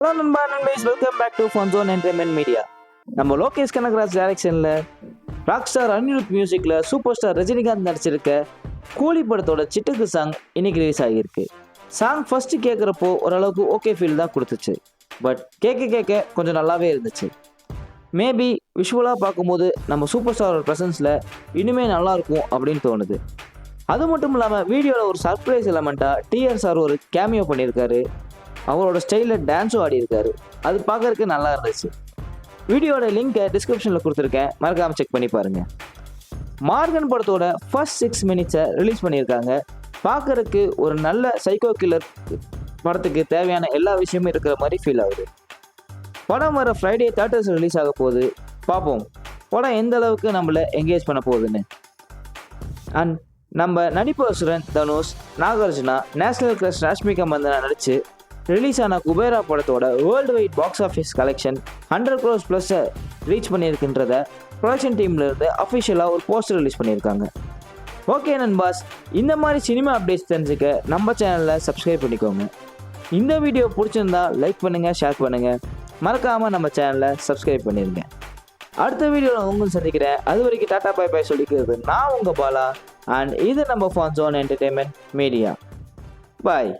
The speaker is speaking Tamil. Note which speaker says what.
Speaker 1: ஹலோ நண்பா நண்பைஸ், welcome back to fun zone entertainment media. நம்ம லோகேஷ் கனகராஜ் டைரக்ஷனில் ராக் ஸ்டார் அனிருத் மியூசிக்கில் சூப்பர் ஸ்டார் ரஜினிகாந்த் நடிச்சிருக்க கூலி படத்தோட சிட்டுக்கு சாங் இன்னைக்கு ரிலீஸ் ஆகியிருக்கு. சாங் ஃபஸ்ட்டு கேட்குறப்போ ஓரளவுக்கு ஓகே ஃபீல் தான் கொடுத்துச்சு. பட் கேட்க கொஞ்சம் நல்லாவே இருந்துச்சு. மேபி விஷுவலாக பார்க்கும்போது நம்ம சூப்பர் ஸ்டாரோட ப்ரெசன்ஸில் இனிமே நல்லாயிருக்கும் அப்படின்னு தோணுது. அது மட்டும் இல்லாமல் வீடியோவில் ஒரு சர்ப்ரைஸ் எலமெண்ட்டாக டிஆர் சார் ஒரு கேமியோ பண்ணியிருக்காரு. அவரோட ஸ்டைலில் டான்ஸும் ஆடியிருக்காரு. அது பார்க்கறதுக்கு நல்லா இருந்துச்சு. வீடியோட லிங்கை டிஸ்கிரிப்ஷனில் கொடுத்துருக்கேன், மறக்காமல் செக் பண்ணி பாருங்கள். மார்கன் படத்தோட ஃபர்ஸ்ட் 6 மினிட்ஸை ரிலீஸ் பண்ணியிருக்காங்க. பார்க்கறதுக்கு ஒரு நல்ல சைக்கோ கில்லர் படத்துக்கு தேவையான எல்லா விஷயமும் இருக்கிற மாதிரி ஃபீல் ஆகுது. படம் வர ஃப்ரைடே 30 ரிலீஸ் ஆக போகுது. பார்ப்போம் படம் எந்த அளவுக்கு நம்மளை என்கேஜ் பண்ண போகுதுன்னு. அண்ட் நம்ம நடிப்பு அசுரன் தனுஷ், நாகார்ஜுனா, நேஷனல் கிரஷ் ராஷ்மிகா மந்தனா நடித்து ரிலீஸ் ஆன குபேரா படத்தோட world wide box office collection 100 crores plus reach பண்ணியிருக்கின்றத ப்ரொடக்ஷன் டீம்லேருந்து அஃபிஷியலாக ஒரு போஸ்டர் ரிலீஸ் பண்ணியிருக்காங்க. ஓகே நண்பாஸ், இந்த மாதிரி சினிமா அப்டேட்ஸ் தெரிஞ்சுக்க நம்ம சேனலில் சப்ஸ்கிரைப் பண்ணிக்கோங்க. இந்த வீடியோ பிடிச்சிருந்தா லைக் பண்ணுங்கள், ஷேர் பண்ணுங்கள், மறக்காமல் நம்ம சேனலை சப்ஸ்கிரைப் பண்ணிடுங்க. அடுத்த வீடியோவில் உங்களுக்கு சந்திக்கிறேன். அது வரைக்கும் டாட்டா பை பை சொல்லிக்கிறது நான் உங்கள் பாலா. அண்ட் இது நம்ம ஃபன் ஜோன் என்டர்டைன்மெண்ட் மீடியா. பாய்.